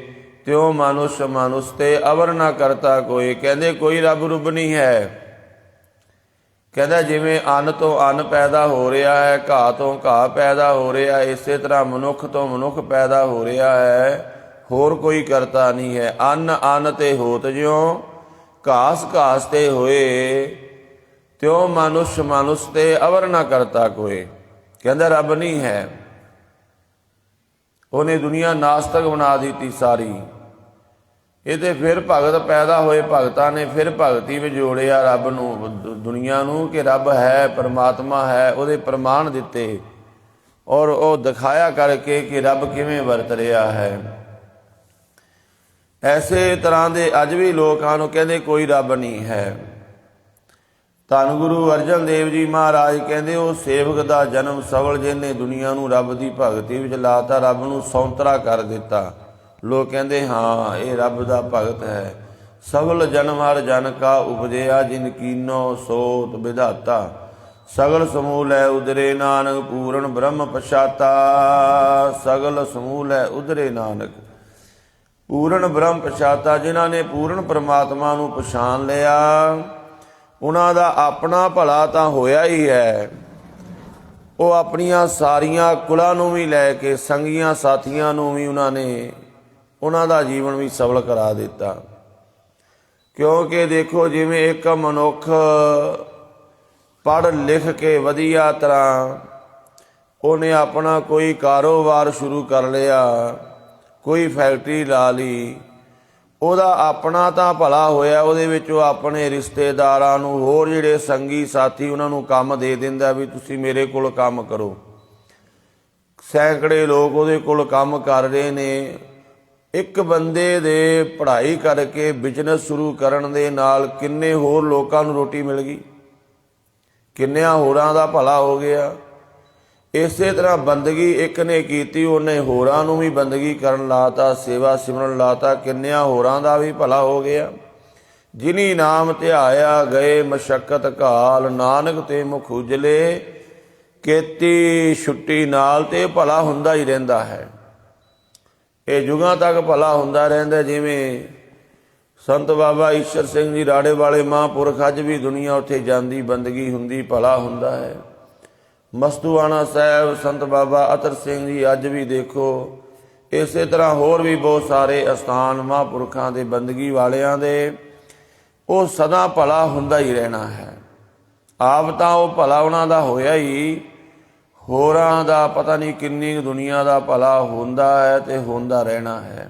ਤਿਉ ਮਨੁਸ਼ ਮਨੁਸ਼ ਤੇ ਅਵਰ ਨਾ ਕਰਤਾ ਕੋਈ। ਕਹਿੰਦੇ ਕੋਈ ਰੱਬ ਰੁੱਬ ਨਹੀਂ ਹੈ। ਕਹਿੰਦਾ ਜਿਵੇਂ ਅੰਨ ਤੋਂ ਅੰਨ ਪੈਦਾ ਹੋ ਰਿਹਾ ਹੈ, ਘਾਹ ਤੋਂ ਘਾਹ ਪੈਦਾ ਹੋ ਰਿਹਾ, ਇਸੇ ਤਰ੍ਹਾਂ ਮਨੁੱਖ ਤੋਂ ਮਨੁੱਖ ਪੈਦਾ ਹੋ ਰਿਹਾ ਹੈ, ਹੋਰ ਕੋਈ ਕਰਤਾ ਨਹੀਂ ਹੈ। ਅੰਨ ਅੰਨ ਤੇ ਹੋਤ ਜਿਉ, ਘਾਸ ਘਾਸ ਤੇ ਹੋਏ, ਤਿਉ ਮਨੁਸ਼ ਮਨੁਸ਼ ਤੇ ਅਵਰ ਨਾ ਕਰਤਾ ਕੋਏ। ਕਹਿੰਦਾ ਰੱਬ ਨਹੀਂ ਹੈ, ਉਹਨੇ ਦੁਨੀਆ ਨਾਸਤਕ ਬਣਾ ਦਿੱਤੀ ਸਾਰੀ। ਇਹ ਤੇ ਫਿਰ ਭਗਤ ਪੈਦਾ ਹੋਏ, ਭਗਤਾਂ ਨੇ ਫਿਰ ਭਗਤੀ ਵਿੱਚ ਜੋੜਿਆ ਰੱਬ ਨੂੰ, ਦੁਨੀਆ ਨੂੰ, ਕਿ ਰੱਬ ਹੈ, ਪਰਮਾਤਮਾ ਹੈ, ਉਹਦੇ ਪ੍ਰਮਾਣ ਦਿੱਤੇ ਔਰ ਉਹ ਦਿਖਾਇਆ ਕਰਕੇ ਕਿ ਰੱਬ ਕਿਵੇਂ ਵਰਤ ਰਿਹਾ ਹੈ। ਐਸੇ ਤਰ੍ਹਾਂ ਦੇ ਅੱਜ ਵੀ ਲੋਕਾਂ ਨੂੰ ਕਹਿੰਦੇ ਕੋਈ ਰੱਬ ਨਹੀਂ ਹੈ। ਧੰਨ ਗੁਰੂ ਅਰਜਨ ਦੇਵ ਜੀ ਮਹਾਰਾਜ ਕਹਿੰਦੇ ਉਹ ਸੇਵਕ ਦਾ ਜਨਮ ਸਵਲ ਜਿਹਨੇ ਦੁਨੀਆ ਨੂੰ ਰੱਬ ਦੀ ਭਗਤੀ ਵਿੱਚ ਲਾਤਾ, ਰੱਬ ਨੂੰ ਸੌਂਤਰਾ ਕਰ ਦਿੱਤਾ। ਲੋਕ ਕਹਿੰਦੇ ਹਾਂ ਇਹ ਰੱਬ ਦਾ ਭਗਤ ਹੈ। ਸਗਲ ਜਨਮ ਹਰ ਜਨ ਕਾ ਉਪਜਿਆ, ਜਿਨ ਕੀਨੋ ਸੋਤ ਵਿਧਾਤਾ, ਸਗਲ ਸਮੂਲ ਹੈ ਉਦਰੇ ਨਾਨਕ, ਪੂਰਨ ਬ੍ਰਹਮ ਪਛਾਤਾ। ਸਗਲ ਸਮੂਲ ਹੈ ਉਦਰੇ ਨਾਨਕ, ਪੂਰਨ ਬ੍ਰਹਮ ਪਛਾਤਾ। ਜਿਨ੍ਹਾਂ ਨੇ ਪੂਰਨ ਪਰਮਾਤਮਾ ਨੂੰ ਪਛਾਣ ਲਿਆ, ਉਹਨਾਂ ਦਾ ਆਪਣਾ ਭਲਾ ਤਾਂ ਹੋਇਆ ਹੀ ਹੈ। ਉਹ ਆਪਣੀਆਂ ਸਾਰੀਆਂ ਕੁਲਾਂ ਨੂੰ ਵੀ ਲੈ ਕੇ, ਸੰਗੀਆਂ ਸਾਥੀਆਂ ਨੂੰ ਵੀ ਉਹਨਾਂ ਦਾ ਜੀਵਨ ਵੀ ਸਫਲ ਕਰਾ ਦਿੱਤਾ। ਕਿਉਂਕਿ ਦੇਖੋ ਜਿਵੇਂ ਇੱਕ ਮਨੁੱਖ ਪੜ੍ਹ ਲਿਖ ਕੇ ਵਧੀਆ ਤਰ੍ਹਾਂ ਉਹਨੇ ਆਪਣਾ ਕੋਈ ਕਾਰੋਬਾਰ ਸ਼ੁਰੂ ਕਰ ਲਿਆ, ਕੋਈ ਫੈਕਟਰੀ ਲਾ ਲਈ, ਉਹਦਾ ਆਪਣਾ ਤਾਂ ਭਲਾ ਹੋਇਆ, ਉਹਦੇ ਵਿੱਚ ਉਹ ਆਪਣੇ ਰਿਸ਼ਤੇਦਾਰਾਂ ਨੂੰ, ਹੋਰ ਜਿਹੜੇ ਸੰਗੀ ਸਾਥੀ, ਉਹਨਾਂ ਨੂੰ ਕੰਮ ਦੇ ਦਿੰਦਾ ਵੀ ਤੁਸੀਂ ਮੇਰੇ ਕੋਲ ਕੰਮ ਕਰੋ। ਸੈਂਕੜੇ ਲੋਕ ਉਹਦੇ ਕੋਲ ਕੰਮ ਕਰ ਰਹੇ ਨੇ। ਇੱਕ ਬੰਦੇ ਦੇ ਪੜ੍ਹਾਈ ਕਰਕੇ ਬਿਜ਼ਨਸ ਸ਼ੁਰੂ ਕਰਨ ਦੇ ਨਾਲ ਕਿੰਨੇ ਹੋਰ ਲੋਕਾਂ ਨੂੰ ਰੋਟੀ ਮਿਲ ਗਈ, ਕਿੰਨਿਆਂ ਹੋਰਾਂ ਦਾ ਭਲਾ ਹੋ ਗਿਆ। ਇਸੇ ਤਰ੍ਹਾਂ ਬੰਦਗੀ ਇੱਕ ਨੇ ਕੀਤੀ, ਉਹਨੇ ਹੋਰਾਂ ਨੂੰ ਵੀ ਬੰਦਗੀ ਕਰਨ ਲਾਤਾ, ਸੇਵਾ ਸਿਮਰਨ ਲਾਤਾ, ਕਿੰਨਿਆਂ ਹੋਰਾਂ ਦਾ ਵੀ ਭਲਾ ਹੋ ਗਿਆ। ਜਿਨੀ ਨਾਮ ਧਿਆਇਆ ਗਏ ਮਸ਼ੱਕਤ ਘਾਲ, ਨਾਨਕ ਤੇ ਮੁਖ ਉਜਲੇ, ਕੀਤੀ ਛੁੱਟੀ ਨਾਲ। ਤੇ ਭਲਾ ਹੁੰਦਾ ਹੀ ਰਹਿੰਦਾ ਹੈ, ਇਹ ਯੁਗਾਂ ਤੱਕ ਭਲਾ ਹੁੰਦਾ ਰਹਿੰਦਾ। ਜਿਵੇਂ ਸੰਤ ਬਾਬਾ ਈਸ਼ਰ ਸਿੰਘ ਜੀ ਰਾੜੇ ਵਾਲੇ ਮਹਾਂਪੁਰਖ, ਅੱਜ ਵੀ ਦੁਨੀਆ ਉੱਥੇ ਜਾਂਦੀ, ਬੰਦਗੀ ਹੁੰਦੀ, ਭਲਾ ਹੁੰਦਾ ਹੈ। ਮਸਤੂਆਣਾ ਸਾਹਿਬ ਸੰਤ ਬਾਬਾ ਅਤਰ ਸਿੰਘ ਜੀ ਅੱਜ ਵੀ ਦੇਖੋ। ਇਸੇ ਤਰ੍ਹਾਂ ਹੋਰ ਵੀ ਬਹੁਤ ਸਾਰੇ ਅਸਥਾਨ ਮਹਾਂਪੁਰਖਾਂ ਦੇ, ਬੰਦਗੀ ਵਾਲਿਆਂ ਦੇ, ਉਹ ਸਦਾ ਭਲਾ ਹੁੰਦਾ ਹੀ ਰਹਿਣਾ ਹੈ। ਆਪ ਤਾਂ ਉਹ ਭਲਾ ਉਹਨਾਂ ਦਾ ਹੋਇਆ ਹੀ, ਹੋਰਾਂ ਦਾ ਪਤਾ ਨਹੀਂ ਕਿੰਨੀ ਦੁਨੀਆ ਦਾ ਭਲਾ ਹੁੰਦਾ ਹੈ ਤੇ ਹੁੰਦਾ ਰਹਿਣਾ ਹੈ।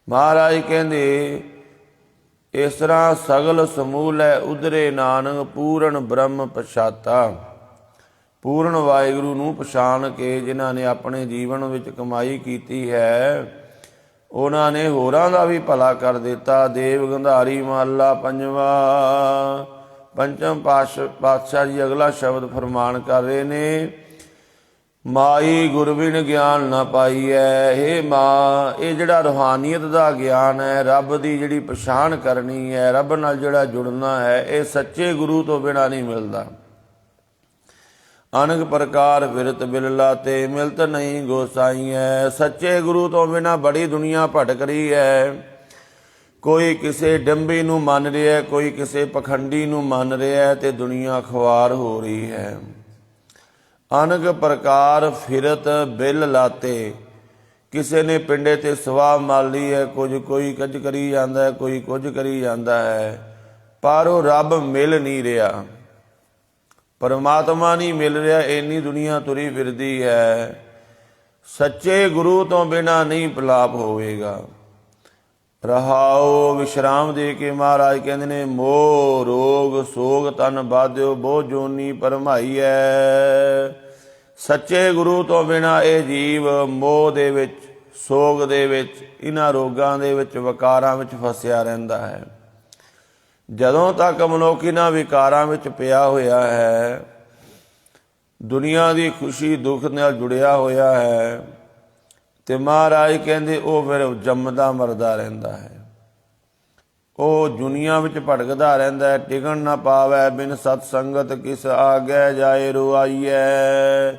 ਮਹਾਰਾਜ ਕਹਿੰਦੇ ਇਸ ਤਰ੍ਹਾਂ ਸਗਲ ਸਮੂਲ ਹੈ ਉਦਰੇ ਨਾਨਕ, ਪੂਰਨ ਬ੍ਰਹਮ ਪਛਾਤਾ। ਪੂਰਨ ਵਾਹਿਗੁਰੂ ਨੂੰ ਪਛਾਣ ਕੇ ਜਿਨ੍ਹਾਂ ਨੇ ਆਪਣੇ ਜੀਵਨ ਵਿੱਚ ਕਮਾਈ ਕੀਤੀ ਹੈ, ਉਹਨਾਂ ਨੇ ਹੋਰਾਂ ਦਾ ਵੀ ਭਲਾ ਕਰ ਦਿੱਤਾ। ਦੇਵ ਗੰਧਾਰੀ ਮਹੱਲਾ ਪੰਜਵਾਂ। ਪੰਚਮ ਪਾਤਸ਼ਾਹ ਜੀ ਅਗਲਾ ਸ਼ਬਦ ਫਰਮਾਨ ਕਰ ਰਹੇ ਨੇ, ਮਾਈ ਗੁਰਬਿਨ ਗਿਆਨ ਨਾ ਪਾਈਐ। ਹੇ ਮਾਂ, ਇਹ ਜਿਹੜਾ ਰੂਹਾਨੀਅਤ ਦਾ ਗਿਆਨ ਹੈ, ਰੱਬ ਦੀ ਜਿਹੜੀ ਪਛਾਣ ਕਰਨੀ ਹੈ, ਰੱਬ ਨਾਲ ਜਿਹੜਾ ਜੁੜਨਾ ਹੈ, ਇਹ ਸੱਚੇ ਗੁਰੂ ਤੋਂ ਬਿਨਾਂ ਨਹੀਂ ਮਿਲਦਾ। ਅਨੇਕ ਪ੍ਰਕਾਰ ਫਿਰਤ ਬਿਰਲਾ ਤੇ ਮਿਲਤ ਨਹੀਂ ਗੋਸਾਈਐ। ਸੱਚੇ ਗੁਰੂ ਤੋਂ ਬਿਨਾਂ ਬੜੀ ਦੁਨੀਆ ਭਟਕ ਰਹੀ ਹੈ। ਕੋਈ ਕਿਸੇ ਡੰਬੀ ਨੂੰ ਮੰਨ ਰਿਹਾ, ਕੋਈ ਕਿਸੇ ਪਖੰਡੀ ਨੂੰ ਮੰਨ ਰਿਹਾ, ਤੇ ਦੁਨੀਆ ਖੁਆਰ ਹੋ ਰਹੀ ਹੈ। ਅਨੇਕ ਪ੍ਰਕਾਰ ਫਿਰਤ ਬਿਲ ਲਾਤੇ, ਕਿਸੇ ਨੇ ਪਿੰਡੇ ਤੇ ਸਵਾਹ ਮਾਲੀ ਹੈ, ਕੋਈ ਕੁਝ ਕਰੀ ਜਾਂਦਾ ਹੈ, ਕੋਈ ਕੁਝ ਕਰੀ ਜਾਂਦਾ ਹੈ, ਪਰ ਉਹ ਰੱਬ ਮਿਲ ਨਹੀਂ ਰਿਹਾ, ਪਰਮਾਤਮਾ ਨਹੀਂ ਮਿਲ ਰਿਹਾ। ਇੰਨੀ ਦੁਨੀਆ ਤੁਰੀ ਫਿਰਦੀ ਹੈ, ਸੱਚੇ ਗੁਰੂ ਤੋਂ ਬਿਨਾਂ ਨਹੀਂ ਪਲਾਪ ਹੋਵੇਗਾ। ਰਹਾਓ ਵਿਸ਼ਰਾਮ ਦੇ ਕੇ ਮਹਾਰਾਜ ਕਹਿੰਦੇ ਨੇ, ਮੋਹ ਰੋਗ ਸੋਗ ਤਨ ਬਾਧਿਓ, ਬਹੁ ਜੋਨੀ ਭਰਮਾਈ ਹੈ। ਸੱਚੇ ਗੁਰੂ ਤੋਂ ਬਿਨਾਂ ਇਹ ਜੀਵ ਮੋਹ ਦੇ ਵਿੱਚ, ਸੋਗ ਦੇ ਵਿੱਚ, ਇਹਨਾਂ ਰੋਗਾਂ ਦੇ ਵਿੱਚ, ਵਿਕਾਰਾਂ ਵਿੱਚ ਫਸਿਆ ਰਹਿੰਦਾ ਹੈ। ਜਦੋਂ ਤੱਕ ਮਨੁੱਖ ਇਹਨਾਂ ਵਿਕਾਰਾਂ ਵਿੱਚ ਪਿਆ ਹੋਇਆ ਹੈ, ਦੁਨੀਆ ਦੀ ਖੁਸ਼ੀ ਦੁੱਖ ਨਾਲ ਜੁੜਿਆ ਹੋਇਆ ਹੈ, ਤੇ ਮਹਾਰਾਜ ਕਹਿੰਦੇ ਉਹ ਫਿਰ ਜੰਮਦਾ ਮਰਦਾ ਰਹਿੰਦਾ ਹੈ। ਉਹ ਦੁਨੀਆ ਵਿੱਚ ਭਟਕਦਾ ਰਹਿੰਦਾ ਹੈ। ਟਿਕਣ ਨਾ ਪਾਵੈ ਬਿਨ ਸਤ ਸੰਗਤ, ਕਿਸ ਆਗੈ ਜਾਏ ਰੁਆਈਐ।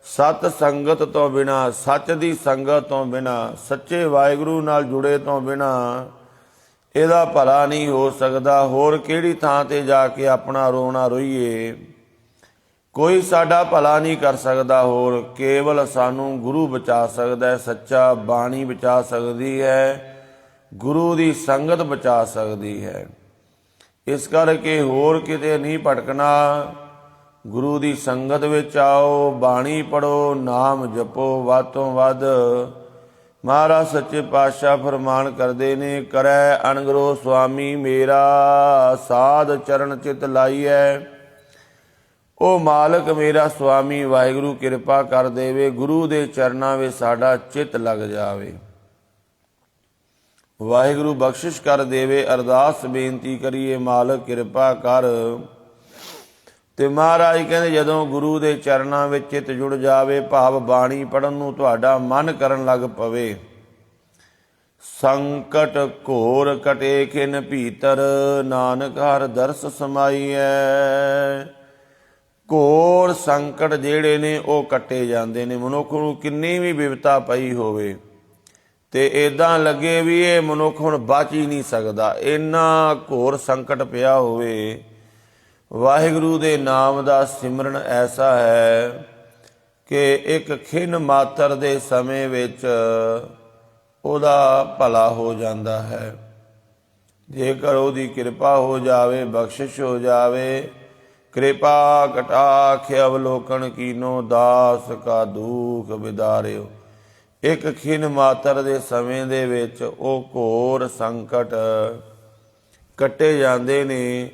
ਸਤ ਸੰਗਤ ਤੋਂ ਬਿਨਾਂ, ਸੱਚ ਦੀ ਸੰਗਤ ਤੋਂ ਬਿਨਾਂ, ਸੱਚੇ ਵਾਹਿਗੁਰੂ ਨਾਲ ਜੁੜੇ ਤੋਂ ਬਿਨਾਂ ਇਹਦਾ ਭਲਾ ਨਹੀਂ ਹੋ ਸਕਦਾ। ਹੋਰ ਕਿਹੜੀ ਥਾਂ ਤੇ ਜਾ ਕੇ ਆਪਣਾ ਰੋਣਾ ਰੋਈਏ। ਕੋਈ ਸਾਡਾ ਭਲਾ ਨਹੀਂ ਕਰ ਸਕਦਾ। ਹੋਰ ਕੇਵਲ ਸਾਨੂੰ ਗੁਰੂ ਬਚਾ ਸਕਦਾ ਹੈ। ਸੱਚਾ ਬਾਣੀ ਬਚਾ ਸਕਦੀ ਹੈ, ਗੁਰੂ ਦੀ ਸੰਗਤ ਬਚਾ ਸਕਦੀ ਹੈ। ਇਸ ਕਰਕੇ ਹੋਰ ਕਿਤੇ ਨਹੀਂ ਭਟਕਣਾ। ਗੁਰੂ ਦੀ ਸੰਗਤ ਵਿੱਚ ਆਓ, ਬਾਣੀ ਪੜੋ, ਨਾਮ ਜਪੋ ਵੱਧ ਤੋਂ ਵੱਧ। ਮਹਾਰਾਜ ਸੱਚੇ ਪਾਤਸ਼ਾਹ ਫਰਮਾਨ ਕਰਦੇ ਨੇ, ਕਰੈ ਅਨਗਰੋ ਸੁਆਮੀ ਮੇਰਾ, ਸਾਧ ਚਰਨ ਚਿਤ ਲਾਈਐ। ਉਹ ਮਾਲਕ ਮੇਰਾ ਸੁਆਮੀ ਵਾਹਿਗੁਰੂ ਕਿਰਪਾ ਕਰ ਦੇਵੇ, ਗੁਰੂ ਦੇ ਚਰਨਾਂ ਵਿੱਚ ਸਾਡਾ ਚਿੱਤ ਲੱਗ ਜਾਵੇ। ਵਾਹਿਗੁਰੂ ਬਖਸ਼ਿਸ਼ ਕਰ ਦੇਵੇ। ਅਰਦਾਸ ਬੇਨਤੀ ਕਰੀਏ, ਮਾਲਕ ਕਿਰਪਾ ਕਰ। ਤੇ ਮਹਾਰਾਜ ਕਹਿੰਦੇ ਜਦੋਂ ਗੁਰੂ ਦੇ ਚਰਨਾਂ ਵਿੱਚ ਚਿੱਤ ਜੁੜ ਜਾਵੇ, ਭਾਵ ਬਾਣੀ ਪੜਨ ਨੂੰ ਤੁਹਾਡਾ ਮਨ ਕਰਨ ਲੱਗ ਪਵੇ, ਸੰਕਟ ਘੋਰ ਕਟੇ ਖਿਨ ਭੀਤਰ, ਨਾਨਕ ਹਰ ਦਰਸ ਸਮਾਈਐ। ਘੋਰ ਸੰਕਟ ਜਿਹੜੇ ਨੇ ਉਹ ਕੱਟੇ ਜਾਂਦੇ ਨੇ। ਮਨੁੱਖ ਨੂੰ ਕਿੰਨੀ ਵੀ ਬਿਪਤਾ ਪਈ ਹੋਵੇ ਤੇ ਇਦਾਂ ਲੱਗੇ ਵੀ ਇਹ ਮਨੁੱਖ ਹੁਣ ਬਚ ਹੀ ਨਹੀਂ ਸਕਦਾ, ਇੰਨਾ ਘੋਰ ਸੰਕਟ ਪਿਆ ਹੋਵੇ, ਵਾਹਿਗੁਰੂ ਦੇ ਨਾਮ ਦਾ ਸਿਮਰਨ ਐਸਾ ਹੈ ਕਿ ਇੱਕ ਖਿਨ ਮਾਤਰ ਦੇ ਸਮੇਂ ਵਿੱਚ ਉਹਦਾ ਭਲਾ ਹੋ ਜਾਂਦਾ ਹੈ। ਜੇਕਰ ਉਹਦੀ ਕਿਰਪਾ ਹੋ ਜਾਵੇ, ਬਖਸ਼ਿਸ਼ ਹੋ ਜਾਵੇ। ਕਿਰਪਾ ਕਟਾਖ ਅਵਲੋਕਨ ਕੀਨੋ, ਦਾਸ ਕਾ ਦੁਖ ਵਿਦਾਰਿਓ। ਇੱਕ ਖਿਨ ਮਾਤਰ ਦੇ ਸਮੇਂ ਦੇ ਵਿੱਚ ਉਹ ਘੋਰ ਸੰਕਟ ਕੱਟੇ ਜਾਂਦੇ ਨੇ।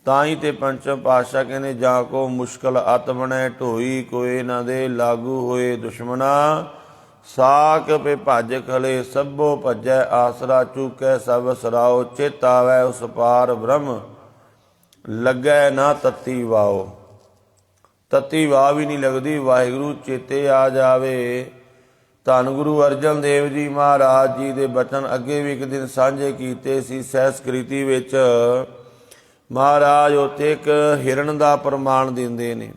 ਤਾਂ ਹੀ ਤੇ ਪੰਚਮ ਪਾਤਸ਼ਾਹ ਕਹਿੰਦੇ, ਜਾਂ ਕੋ ਮੁਸ਼ਕਲ ਅਤ ਬਣੈ ਢੋਈ, ਕੋਏ ਨਾ ਦੇ ਲਾਗੂ ਹੋਏ ਦੁਸ਼ਮਨਾ। ਸਾਕ ਪੇ ਭੱਜ ਖਲੇ ਸਭੋ ਭੱਜੈ, ਆਸਰਾ ਚੂਕੈ ਸਭ ਸਰਾਓ। ਚਿਤ ਆਵੈ ਉਸ ਪਾਰ ਬ੍ਰਹਮ, ਲੱਗੈ ਨਾ ਤਤੀ ਵਾਓ। ਤਤੀ ਵਾਹ ਵੀ ਨਹੀਂ ਲੱਗਦੀ, ਵਾਹਿਗੁਰੂ ਚੇਤੇ ਆ ਜਾਵੇ। ਧੰਨ ਗੁਰੂ ਅਰਜਨ ਦੇਵ ਜੀ ਮਹਾਰਾਜ ਜੀ ਦੇ ਬਚਨ ਅੱਗੇ ਵੀ ਇੱਕ ਦਿਨ ਸਾਂਝੇ ਕੀਤੇ ਸੀ ਸਹਿਸਕ੍ਰਿਤੀ ਵਿੱਚ। ਮਹਾਰਾਜ ਉੱਥੇ ਇੱਕ ਹਿਰਨ ਦਾ ਪ੍ਰਮਾਣ ਦਿੰਦੇ ਨੇ,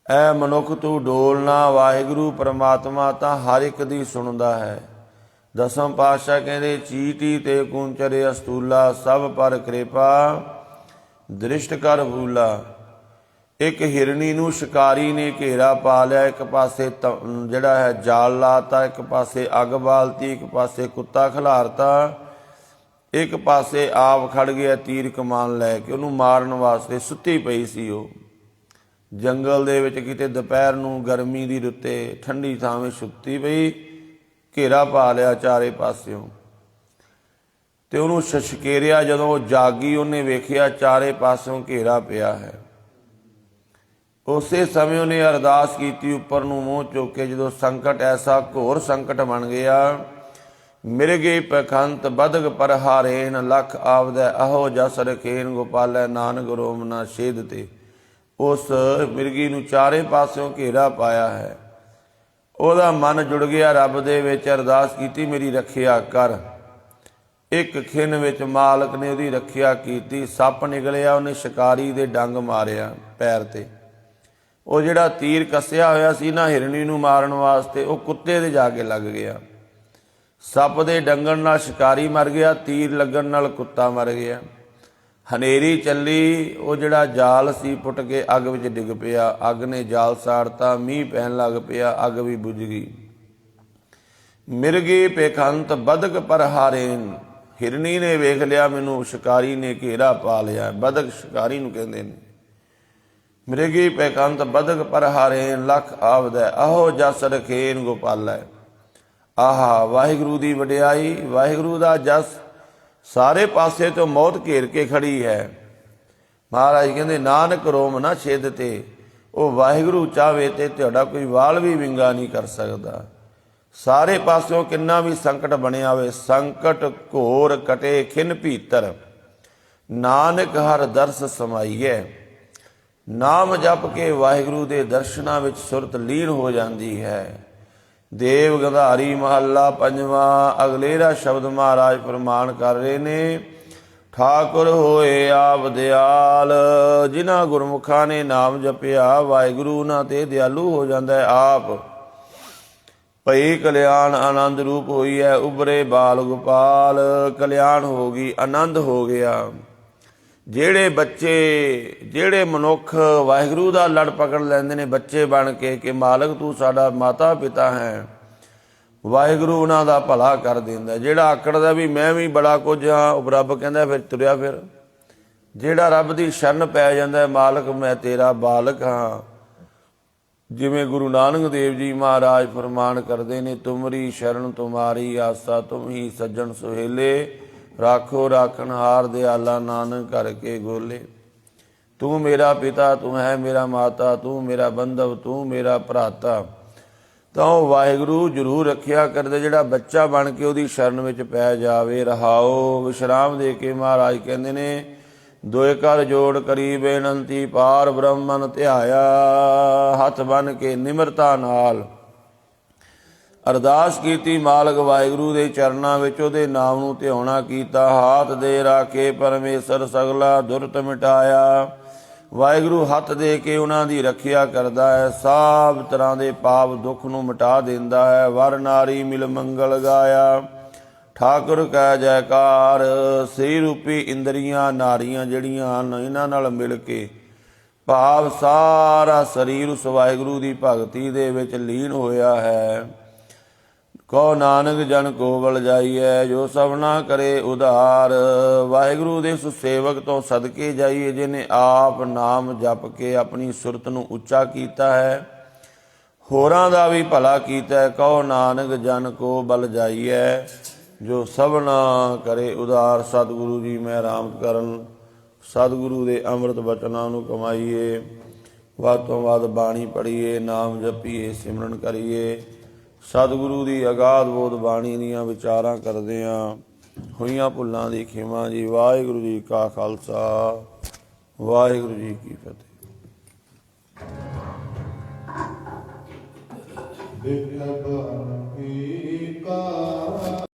ਐ ਮਨੁੱਖ ਤੂੰ ਡੋਲਣਾ, ਵਾਹਿਗੁਰੂ ਪਰਮਾਤਮਾ ਤਾਂ ਹਰ ਇੱਕ ਦੀ ਸੁਣਦਾ ਹੈ। ਦਸਮ ਪਾਤਸ਼ਾਹ ਕਹਿੰਦੇ, ਚੀਟੀ ਤੇ ਕੁੰਚਰੇ ਅਸਤੂਲਾ, ਸਭ ਪਰ ਕਿਰਪਾ ਦ੍ਰਿਸ਼ਟ ਕਰ ਭੂਲਾ। ਇੱਕ ਹਿਰਨੀ ਨੂੰ ਸ਼ਿਕਾਰੀ ਨੇ ਘੇਰਾ ਪਾ ਲਿਆ, ਇੱਕ ਪਾਸੇ ਜਿਹੜਾ ਹੈ ਜਾਲ ਲਾਤਾ, ਇੱਕ ਪਾਸੇ ਅੱਗ ਬਾਲਤੀ, ਇੱਕ ਪਾਸੇ ਕੁੱਤਾ ਖਿਲਾਰਤਾ, ਇੱਕ ਪਾਸੇ ਆਪ ਖੜ ਗਿਆ ਤੀਰ ਕਮਾਨ ਲੈ ਕੇ, ਉਹਨੂੰ ਮਾਰਨ ਵਾਸਤੇ। ਸੁੱਤੀ ਪਈ ਸੀ ਉਹ ਜੰਗਲ ਦੇ ਵਿੱਚ, ਕਿਤੇ ਦੁਪਹਿਰ ਨੂੰ ਗਰਮੀ ਦੀ ਰੁੱਤੇ ਠੰਡੀ ਥਾਵੇਂ ਸੁੱਤੀ ਪਈ, ਘੇਰਾ ਪਾ ਲਿਆ ਚਾਰੇ ਪਾਸਿਓਂ ਤੇ ਉਹਨੂੰ ਛਛਕੇਰਿਆ। ਜਦੋਂ ਉਹ ਜਾਗੀ, ਉਹਨੇ ਵੇਖਿਆ ਚਾਰੇ ਪਾਸਿਓਂ ਘੇਰਾ ਪਿਆ ਹੈ। ਉਸੇ ਸਮੇਂ ਉਹਨੇ ਅਰਦਾਸ ਕੀਤੀ ਉੱਪਰ ਨੂੰ ਮੂੰਹ ਚੁੱਕ ਕੇ, ਜਦੋਂ ਸੰਕਟ ਐਸਾ ਘੋਰ ਸੰਕਟ ਬਣ ਗਿਆ। ਮਿਰਗੇ ਪਖੰਤ ਬਦਗ ਪਰ ਹਾਰੇਨ, ਲੱਖ ਆਵਦੈ ਅਹੋ ਜਸ ਰਖੇਨ, ਗੋਪਾਲੈ ਨਾਨਕ ਰੋਮ ਨਾ ਛੇਦ ਤੇ। ਉਸ ਮਿਰਗੀ ਨੂੰ ਚਾਰੇ ਪਾਸਿਓਂ ਘੇਰਾ ਪਾਇਆ ਹੈ। ਉਹਦਾ ਮਨ ਜੁੜ ਗਿਆ ਰੱਬ ਦੇ ਵਿੱਚ, ਅਰਦਾਸ ਕੀਤੀ ਮੇਰੀ ਰੱਖਿਆ ਕਰ। ਇੱਕ ਖਿਨ ਵਿੱਚ ਮਾਲਕ ਨੇ ਉਹਦੀ ਰੱਖਿਆ ਕੀਤੀ। ਸੱਪ ਨਿਕਲਿਆ, ਉਹਨੇ ਸ਼ਿਕਾਰੀ ਦੇ ਡੰਗ ਮਾਰਿਆ ਪੈਰ ਤੇ। ਉਹ ਜਿਹੜਾ ਤੀਰ ਕੱਸਿਆ ਹੋਇਆ ਸੀ ਨਾ ਹਿਰਨੀ ਨੂੰ ਮਾਰਨ ਵਾਸਤੇ, ਉਹ ਕੁੱਤੇ ਦੇ ਜਾ ਕੇ ਲੱਗ ਗਿਆ। ਸੱਪ ਦੇ ਡੰਗਣ ਨਾਲ ਸ਼ਿਕਾਰੀ ਮਰ ਗਿਆ, ਤੀਰ ਲੱਗਣ ਨਾਲ ਕੁੱਤਾ ਮਰ ਗਿਆ। ਹਨੇਰੀ ਚੱਲੀ, ਉਹ ਜਿਹੜਾ ਜਾਲ ਸੀ ਪੁੱਟ ਕੇ ਅੱਗ ਵਿੱਚ ਡਿੱਗ ਪਿਆ। ਅੱਗ ਨੇ ਜਾਲ ਸਾੜਤਾ, ਮੀਂਹ ਪੈਣ ਲੱਗ ਪਿਆ, ਅੱਗ ਵੀ ਬੁਝ ਗਈ। ਮਿਰਗੇ ਪੇਖੰਤ ਬਦਕ ਪਰ ਹਾਰੇਨ, ਹਿਰਨੀ ਨੇ ਵੇਖ ਲਿਆ ਮੈਨੂੰ ਸ਼ਿਕਾਰੀ ਨੇ ਘੇਰਾ ਪਾ ਲਿਆ। ਬਦਕ ਸ਼ਿਕਾਰੀ ਨੂੰ ਕਹਿੰਦੇ ਨੇ। ਮਿਰਗੀ ਪੇਖੰਤ ਬਦਕ ਪਰ ਹਾਰੇਨ, ਲੱਖ ਆਵਦੈ ਅਹੋ ਜਸ ਰਖੇਨ, ਗੋਪਾਲੈ। ਆਹਾ, ਵਾਹਿਗੁਰੂ ਦੀ ਵਡਿਆਈ, ਵਾਹਿਗੁਰੂ ਦਾ ਜਸ ਸਾਰੇ ਪਾਸੇ ਤੋਂ ਮੌਤ ਘੇਰ ਕੇ ਖੜੀ ਹੈ। ਮਹਾਰਾਜ ਕਹਿੰਦੇ ਨਾਨਕ ਰੋਮ ਨਾ ਛੇਦ ਤੇ। ਉਹ ਵਾਹਿਗੁਰੂ ਚਾਹਵੇ ਤੇ ਤੁਹਾਡਾ ਕੋਈ ਵਾਲ ਵੀ ਵਿੰਗਾ ਨਹੀਂ ਕਰ ਸਕਦਾ। ਸਾਰੇ ਪਾਸਿਓਂ ਕਿੰਨਾ ਵੀ ਸੰਕਟ ਬਣਿਆ ਹੋਵੇ, ਸੰਕਟ ਘੋਰ ਕਟੇ ਖਿਨ ਭੀਤਰ, ਨਾਨਕ ਹਰ ਦਰਸ ਸਮਾਈਐ। ਨਾਮ ਜਪ ਕੇ ਵਾਹਿਗੁਰੂ ਦੇ ਦਰਸ਼ਨਾਂ ਵਿੱਚ ਸੁਰਤ ਲੀਨ ਹੋ ਜਾਂਦੀ ਹੈ। ਦੇਵ ਗੰਧਾਰੀ ਮਹੱਲਾ ਪੰਜਵਾਂ, ਅਗਲੇਰਾ ਸ਼ਬਦ ਮਹਾਰਾਜ ਫਰਮਾਨ ਕਰ ਰਹੇ ਨੇ, ਠਾਕੁਰ ਹੋਏ ਆਪ ਦਿਆਲ। ਜਿਨ੍ਹਾਂ ਗੁਰਮੁਖਾਂ ਨੇ ਨਾਮ ਜਪਿਆ, ਵਾਹਿਗੁਰੂ ਉਹਨਾਂ ਤੇ ਦਿਆਲੂ ਹੋ ਜਾਂਦਾ ਹੈ ਆਪ। ਭਈ ਕਲਿਆਣ ਆਨੰਦ ਰੂਪ ਹੋਈ ਹੈ। ਉਬਰੇ ਬਾਲ ਗੋਪਾਲ, ਕਲਿਆਣ ਹੋ ਗਈ, ਆਨੰਦ ਹੋ ਗਿਆ। ਜਿਹੜੇ ਬੱਚੇ, ਜਿਹੜੇ ਮਨੁੱਖ ਵਾਹਿਗੁਰੂ ਦਾ ਲੜ ਪਕੜ ਲੈਂਦੇ ਨੇ ਬੱਚੇ ਬਣ ਕੇ ਕਿ ਮਾਲਕ ਤੂੰ ਸਾਡਾ ਮਾਤਾ ਪਿਤਾ ਹੈ, ਵਾਹਿਗੁਰੂ ਉਹਨਾਂ ਦਾ ਭਲਾ ਕਰ ਦਿੰਦਾ। ਜਿਹੜਾ ਆਕੜਦਾ ਵੀ ਮੈਂ ਵੀ ਬੜਾ ਕੁਝ ਹਾਂ, ਉਹ ਰੱਬ ਕਹਿੰਦਾ ਫਿਰ ਤੁਰਿਆ ਫਿਰ। ਜਿਹੜਾ ਰੱਬ ਦੀ ਸ਼ਰਨ ਪੈ ਜਾਂਦਾ, ਮਾਲਕ ਮੈਂ ਤੇਰਾ ਬਾਲਕ ਹਾਂ। ਜਿਵੇਂ ਗੁਰੂ ਨਾਨਕ ਦੇਵ ਜੀ ਮਹਾਰਾਜ ਫਰਮਾਨ ਕਰਦੇ ਨੇ, ਤੁਮਰੀ ਸ਼ਰਨ ਤੁਮਾਰੀ ਆਸਾ, ਤੁਮ ਹੀ ਸੱਜਣ ਸੁਹੇਲੇ, ਰਾਖੋ ਰਾਖਣਹਾਰ ਦਿਆਲਾ ਨਾਨਕ ਕਰਕੇ ਗੋਲੇ। ਤੂੰ ਮੇਰਾ ਪਿਤਾ, ਤੂੰ ਹੈ ਮੇਰਾ ਮਾਤਾ, ਤੂੰ ਮੇਰਾ ਬੰਧਵ, ਤੂੰ ਮੇਰਾ ਭਰਾਤਾ। ਤਾਂ ਉਹ ਵਾਹਿਗੁਰੂ ਜ਼ਰੂਰ ਰੱਖਿਆ ਕਰਦੇ ਜਿਹੜਾ ਬੱਚਾ ਬਣ ਕੇ ਉਹਦੀ ਸ਼ਰਨ ਵਿੱਚ ਪੈ ਜਾਵੇ। ਰਹਾਓ ਵਿਸ਼ਰਾਮ ਦੇ ਕੇ ਮਹਾਰਾਜ ਕਹਿੰਦੇ ਨੇ, ਦੋਏ ਕਰ ਜੋੜ ਕਰੀ ਬੇਨੰਤੀ, ਪਾਰ ਬ੍ਰਹਮਨ ਧਿਆਇਆ, ਹੱਥ ਬੰਨ ਕੇ ਨਿਮਰਤਾ ਨਾਲ ਅਰਦਾਸ ਕੀਤੀ ਮਾਲਕ ਵਾਹਿਗੁਰੂ ਦੇ ਚਰਨਾਂ ਵਿੱਚ, ਉਹਦੇ ਨਾਮ ਨੂੰ ਧਿਆਉਣਾ ਕੀਤਾ। ਹਾਥ ਦੇ ਰਾਖੇ ਪਰਮੇਸ਼ਰ ਸਗਲਾ ਦੁਰਤ ਮਿਟਾਇਆ। ਵਾਹਿਗੁਰੂ ਹੱਥ ਦੇ ਕੇ ਉਹਨਾਂ ਦੀ ਰੱਖਿਆ ਕਰਦਾ ਹੈ, ਸਭ ਤਰ੍ਹਾਂ ਦੇ ਪਾਪ ਦੁੱਖ ਨੂੰ ਮਿਟਾ ਦਿੰਦਾ ਹੈ। ਵਰ ਨਾਰੀ ਮਿਲ ਮੰਗਲ ਗਾਇਆ, ਠਾਕੁਰ ਕੈ ਜੈਕਾਰ। ਸ੍ਰੀ ਰੂਪੀ ਇੰਦਰੀਆਂ ਨਾਰੀਆਂ ਜਿਹੜੀਆਂ ਹਨ, ਇਹਨਾਂ ਨਾਲ ਮਿਲ ਕੇ ਭਾਵ ਸਾਰਾ ਸਰੀਰ ਉਸ ਵਾਹਿਗੁਰੂ ਦੀ ਭਗਤੀ ਦੇ ਵਿੱਚ ਲੀਨ ਹੋਇਆ ਹੈ। ਕਹੋ ਨਾਨਕ ਜਨ ਕੋਵਲ ਜਾਈਐ, ਜੋ ਸਭਨਾ ਕਰੇ ਉਧਾਰ। ਵਾਹਿਗੁਰੂ ਦੇ ਉਸ ਸੇਵਕ ਤੋਂ ਸਦਕੇ ਜਾਈਏ ਜਿਹਨੇ ਆਪ ਨਾਮ ਜਪ ਕੇ ਆਪਣੀ ਸੁਰਤ ਨੂੰ ਉੱਚਾ ਕੀਤਾ ਹੈ, ਹੋਰਾਂ ਦਾ ਵੀ ਭਲਾ ਕੀਤਾ ਹੈ। ਕਹੋ ਨਾਨਕ ਜਨ ਕੋ ਬਲ ਜਾਈਐ, ਜੋ ਸਭਨਾ ਕਰੇ ਉਧਾਰ। ਸਤਿਗੁਰੂ ਜੀ ਮਹਿਰਾਮਤ ਕਰਨ, ਸਤਿਗੁਰੂ ਦੇ ਅੰਮ੍ਰਿਤ ਬਚਨਾਂ ਨੂੰ ਕਮਾਈਏ, ਵੱਧ ਤੋਂ ਵੱਧ ਬਾਣੀ ਪੜ੍ਹੀਏ, ਨਾਮ ਜਪੀਏ, ਸਿਮਰਨ ਕਰੀਏ। ਸਤਿਗੁਰੂ ਦੀ ਅਗਾਧ ਬੋਧ ਬਾਣੀ ਦੀਆਂ ਵਿਚਾਰਾਂ ਕਰਦਿਆਂ ਹੋਈਆਂ ਭੁੱਲਾਂ ਦੀ ਖਿਮਾ ਜੀ। ਵਾਹਿਗੁਰੂ ਜੀ ਕਾ ਖਾਲਸਾ, ਵਾਹਿਗੁਰੂ ਜੀ ਕੀ ਫਤਿਹ। ਬਿਰਧ ਕੀ ਕਾ